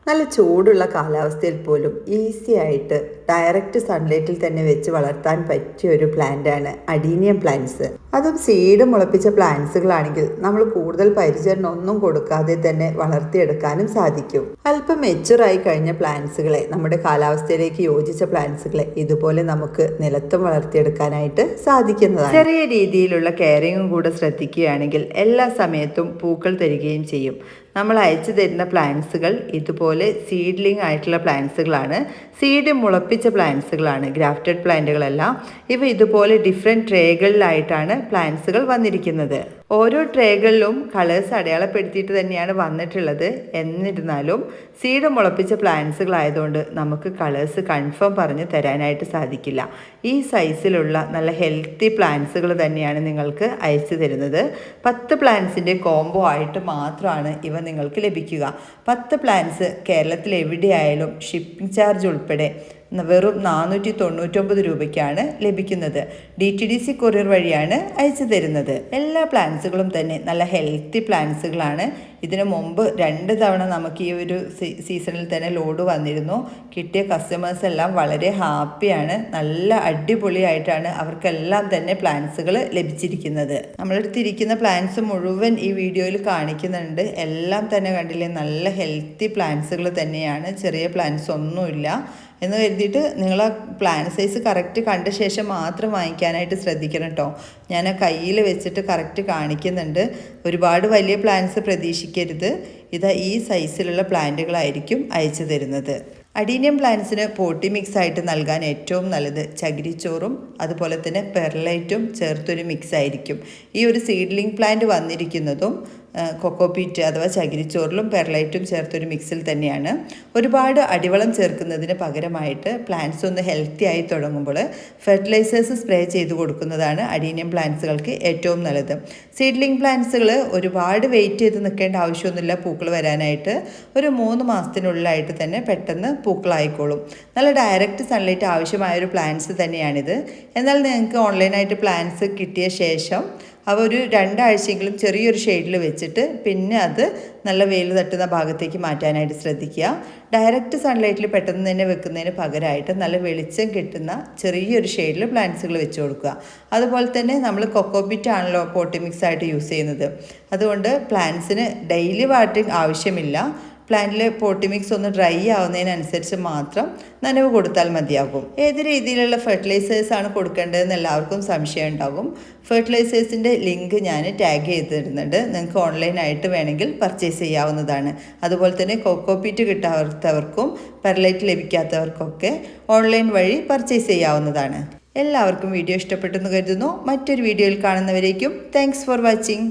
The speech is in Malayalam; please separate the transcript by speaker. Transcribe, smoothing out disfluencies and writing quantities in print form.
Speaker 1: നല്ല ചൂടുള്ള കാലാവസ്ഥയിൽ പോലും ഈസി ആയിട്ട് ഡയറക്റ്റ് സൺലൈറ്റിൽ തന്നെ വെച്ച് വളർത്താൻ പറ്റിയ ഒരു പ്ലാന്റാണ് അഡീനിയം പ്ലാന്റ്സ്. അതും സീഡ് മുളപ്പിച്ച പ്ലാന്റ്സുകളാണെങ്കിൽ നമ്മൾ കൂടുതൽ പരിചരണം ഒന്നും കൊടുക്കാതെ തന്നെ വളർത്തിയെടുക്കാനും സാധിക്കും. അല്പം മെച്ചുറായി കഴിഞ്ഞ പ്ലാന്റ്സുകളെ, നമ്മുടെ കാലാവസ്ഥയിലേക്ക് യോജിച്ച പ്ലാന്റ്സുകളെ ഇതുപോലെ നമുക്ക് നിലത്തും വളർത്തിയെടുക്കാനായിട്ട് സാധിക്കുന്നതാണ്. ചെറിയ രീതിയിലുള്ള കെയറിങ്ങും കൂടെ ശ്രദ്ധിക്കുകയാണെങ്കിൽ എല്ലാ സമയത്തും പൂക്കൾ തരികയും ചെയ്യും. നമ്മൾ അയച്ചു തരുന്ന പ്ലാന്റ്സുകൾ ഇതുപോലെ സീഡ്ലിംഗ് ആയിട്ടുള്ള പ്ലാന്റ്സുകളാണ്, സീഡ് മുളപ്പിച്ച പ്ലാന്റ്സുകളാണ്, ഗ്രാഫ്റ്റഡ് പ്ലാന്റുകളല്ല. ഇവ ഇതുപോലെ ഡിഫറെൻറ്റ് ട്രേകളിലായിട്ടാണ് പ്ലാന്റ്സുകൾ വന്നിരിക്കുന്നത്. ഓരോ ട്രേകളിലും കളേഴ്സ് അടയാളപ്പെടുത്തിയിട്ട് തന്നെയാണ് വന്നിട്ടുള്ളത്. എന്നിരുന്നാലും സീഡ് മുളപ്പിച്ച പ്ലാന്റ്സുകളായതുകൊണ്ട് നമുക്ക് കളേഴ്സ് കൺഫേം പറഞ്ഞ് തരാനായിട്ട് സാധിക്കില്ല. ഈ സൈസിലുള്ള നല്ല ഹെൽത്തി പ്ലാന്റ്സുകൾ തന്നെയാണ് നിങ്ങൾക്ക് അയച്ചു തരുന്നത്. 10 പ്ലാന്റ്സിൻ്റെ കോംബോ ആയിട്ട് മാത്രമാണ് ഇവ നിങ്ങൾക്ക് ലഭിക്കുക. 10 പ്ലാന്റ്സ് കേരളത്തിൽ എവിടെയായാലും ഷിപ്പിംഗ് ചാർജ് ഉൾപ്പെടെ വെറും 499 രൂപയ്ക്കാണ് ലഭിക്കുന്നത്. DTDC കൊറിയർ വഴിയാണ് അയച്ചു തരുന്നത്. എല്ലാ പ്ലാന്റ്സുകളും തന്നെ നല്ല ഹെൽത്തി പ്ലാന്റ്സുകളാണ്. ഇതിനു മുമ്പ് 2 തവണ നമുക്ക് ഈ ഒരു സീസണിൽ തന്നെ ലോഡ് വന്നിരുന്നു. കിട്ടിയ കസ്റ്റമേഴ്സ് എല്ലാം വളരെ ഹാപ്പിയാണ്. നല്ല അടിപൊളിയായിട്ടാണ് അവർക്കെല്ലാം തന്നെ പ്ലാന്റ്സുകൾ ലഭിച്ചിരിക്കുന്നത്. നമ്മളെടുത്തിരിക്കുന്ന പ്ലാന്റ്സ് മുഴുവൻ ഈ വീഡിയോയിൽ കാണിക്കുന്നുണ്ട്. എല്ലാം തന്നെ കണ്ടില്ലേ, നല്ല ഹെൽത്തി പ്ലാന്റ്സുകൾ തന്നെയാണ്. ചെറിയ പ്ലാന്റ്സ് ഒന്നുമില്ല എന്ന് കരുതിയിട്ട് നിങ്ങൾ ആ പ്ലാൻ സൈസ് കറക്റ്റ് കണ്ട ശേഷം മാത്രം വാങ്ങിക്കാനായിട്ട് ശ്രദ്ധിക്കണം കേട്ടോ. ഞാൻ ആ കയ്യിൽ വെച്ചിട്ട് കറക്റ്റ് കാണിക്കുന്നുണ്ട്. ഒരുപാട് വലിയ പ്ലാന്റ്സ് പ്രതീക്ഷിക്കരുത്. ഇതാ ഈ സൈസിലുള്ള പ്ലാന്റുകളായിരിക്കും അയച്ചു തരുന്നത്. അഡീനിയം പ്ലാന്റ്സിന് പോട്ടി മിക്സ് ആയിട്ട് നൽകാൻ ഏറ്റവും നല്ലത് ചകിരിച്ചോറും അതുപോലെ തന്നെ പെർലൈറ്റും ചേർത്തൊരു മിക്സ് ആയിരിക്കും. ഈ ഒരു സീഡ്ലിംഗ് പ്ലാന്റ് വന്നിരിക്കുന്നതും കൊക്കോപീറ്റ് അഥവാ ചകിരിച്ചോറിലും പെർലൈറ്റും ചേർത്തൊരു മിക്സിൽ തന്നെയാണ്. ഒരുപാട് അടിവളം ചേർക്കുന്നതിന് പകരമായിട്ട് പ്ലാന്റ്സ് ഒന്ന് ഹെൽത്തി ആയി തുടങ്ങുമ്പോൾ ഫെർട്ടിലൈസേഴ്സ് സ്പ്രേ ചെയ്ത് കൊടുക്കുന്നതാണ് അഡീനിയം പ്ലാന്റ്സുകൾക്ക് ഏറ്റവും നല്ലത്. സീഡ്ലിംഗ് പ്ലാന്റ്സുകൾ ഒരുപാട് വെയിറ്റ് ചെയ്ത് നിൽക്കേണ്ട ആവശ്യമൊന്നുമില്ല പൂക്കൾ വരാനായിട്ട്. ഒരു 3 മാസത്തിനുള്ളിലായിട്ട് തന്നെ പെട്ടെന്ന് പൂക്കളായിക്കോളും. നല്ല ഡയറക്റ്റ് സൺലൈറ്റ് ആവശ്യമായൊരു പ്ലാന്റ്സ് തന്നെയാണിത്. എന്നാൽ നിങ്ങൾക്ക് ഓൺലൈനായിട്ട് പ്ലാന്റ്സ് കിട്ടിയ ശേഷം അവ ഒരു 2 ആഴ്ചയെങ്കിലും ചെറിയൊരു ഷെയ്ഡിൽ വെച്ചിട്ട് പിന്നെ അത് നല്ല വെയിൽ തട്ടുന്ന ഭാഗത്തേക്ക് മാറ്റാനായിട്ട് ശ്രദ്ധിക്കുക. ഡയറക്റ്റ് സൺലൈറ്റിൽ പെട്ടെന്ന് തന്നെ വെക്കുന്നതിന് പകരമായിട്ട് നല്ല വെളിച്ചം കിട്ടുന്ന ചെറിയൊരു ഷെയ്ഡിൽ പ്ലാന്റ്സുകൾ വെച്ച് കൊടുക്കുക. അതുപോലെ തന്നെ നമ്മൾ കൊക്കോപീറ്റ് ആണല്ലോ പോട്ടി മിക്സ് ആയിട്ട് യൂസ് ചെയ്യുന്നത്. അതുകൊണ്ട് പ്ലാന്റ്സിന് ഡെയിലി വാട്ടറിങ് ആവശ്യമില്ല. പ്ലാന്റിലെ പോട്ടി മിക്സ് ഒന്ന് ഡ്രൈ ആവുന്നതിനനുസരിച്ച് മാത്രം നനവ് കൊടുത്താൽ മതിയാകും. ഏത് രീതിയിലുള്ള ഫെർട്ടിലൈസേഴ്സാണ് കൊടുക്കേണ്ടതെന്ന് എല്ലാവർക്കും സംശയം ഉണ്ടാകും. ഫെർട്ടിലൈസേഴ്സിൻ്റെ ലിങ്ക് ഞാൻ ടാഗ് ചെയ്ത് തരുന്നുണ്ട്. നിങ്ങൾക്ക് ഓൺലൈനായിട്ട് വേണമെങ്കിൽ പർച്ചേസ് ചെയ്യാവുന്നതാണ്. അതുപോലെ തന്നെ കൊക്കോപീറ്റ് കിട്ടാത്തവർക്കും പെർലൈറ്റ് ലഭിക്കാത്തവർക്കൊക്കെ ഓൺലൈൻ വഴി പർച്ചേസ് ചെയ്യാവുന്നതാണ്. എല്ലാവർക്കും വീഡിയോ ഇഷ്ടപ്പെട്ടെന്ന് കരുതുന്നു. മറ്റൊരു വീഡിയോയിൽ കാണുന്നവരേക്കും താങ്ക്സ് ഫോർ വാച്ചിങ്.